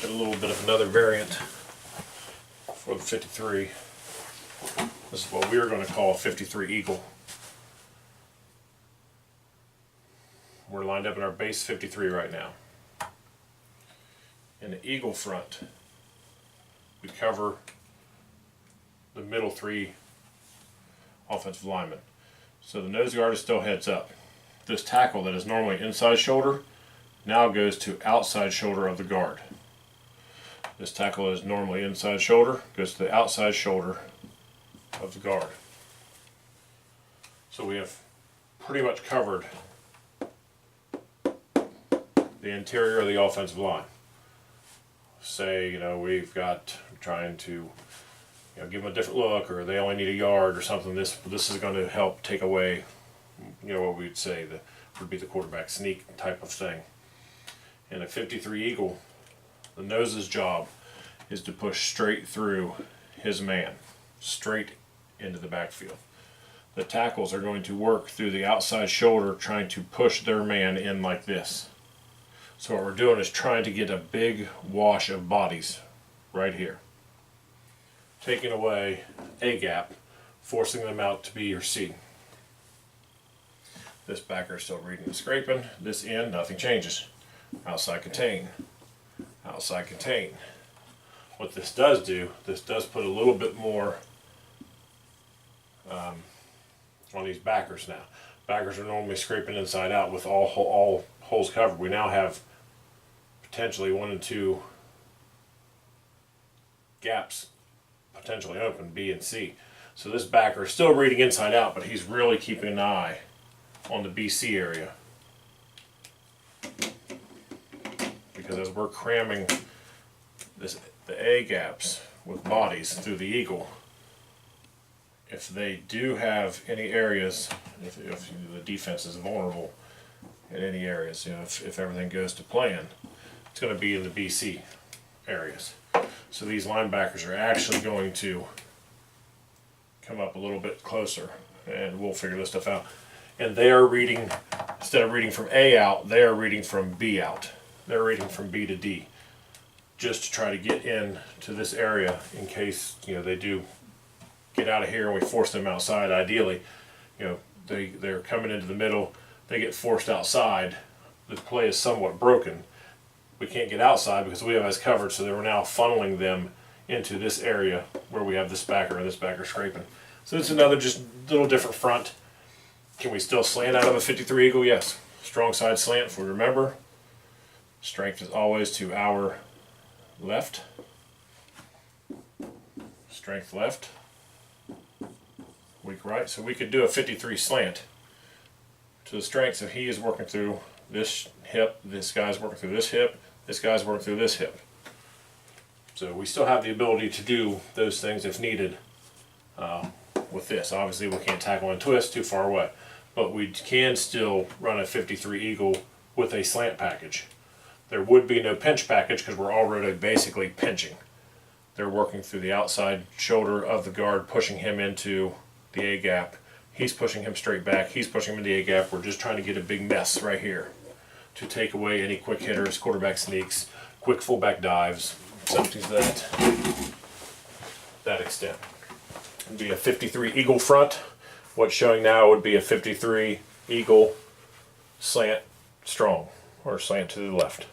Get a little bit of another variant for the 53. This is what we are going to call a 53 Eagle. We're lined up in our base 53 right now. In the Eagle front, we cover the middle three offensive linemen. So the nose guard is still heads up. This tackle that is normally inside shoulder now goes to outside shoulder of the guard. This tackle is normally inside shoulder, goes to the outside shoulder of the guard. So we have pretty much covered the interior of the offensive line. Say, we've got trying to give them a different look, or they only need a yard or something. This is going to help take away, what we'd say would be the quarterback sneak type of thing. In a 53 Eagle, the nose's job is to push straight through his man, straight into the backfield. The tackles are going to work through the outside shoulder, trying to push their man in like this. So what we're doing is trying to get a big wash of bodies right here, taking away A gap, forcing them out to B or C. This backer is still reading and scraping. This end, nothing changes. Outside contain, outside contain. What this does do, this does put a little bit more on these backers now. Backers are normally scraping inside out with all holes covered. We now have potentially 1 and 2 gaps potentially open, B and C. So this backer is still reading inside out, but he's really keeping an eye on the BC area. Because as we're cramming the A gaps with bodies through the Eagle, if they do have any areas, if the defense is vulnerable in any areas, if everything goes to plan, it's going to be in the BC areas. So these linebackers are actually going to come up a little bit closer, and we'll figure this stuff out. And they are reading, instead of reading from A out, they are reading from B out. They're reading from B to D, just to try to get in to this area in case they do get out of here and we force them outside. Ideally, they're coming into the middle, they get forced outside. The play is somewhat broken. We can't get outside because we have us covered, so we're now funneling them into this area where we have this backer and this backer scraping. So it's another just little different front. Can we still slant out of a 53 Eagle? Yes. Strong side slant, if we remember. Strength is always to our left. Strength left. Weak right. So we could do a 53 slant to the strength. So he is working through this hip, this guy's working through this hip, this guy's working through this hip. So we still have the ability to do those things if needed with this. Obviously we can't tackle and twist too far away, but we can still run a 53 Eagle with a slant package. There would be no pinch package because we're already basically pinching. They're working through the outside shoulder of the guard, pushing him into the A gap. He's pushing him straight back. He's pushing him into the A gap. We're just trying to get a big mess right here to take away any quick hitters, quarterback sneaks, quick fullback dives, something to that extent. It would be a 53 Eagle front. What's showing now would be a 53 Eagle slant strong, or slant to the left.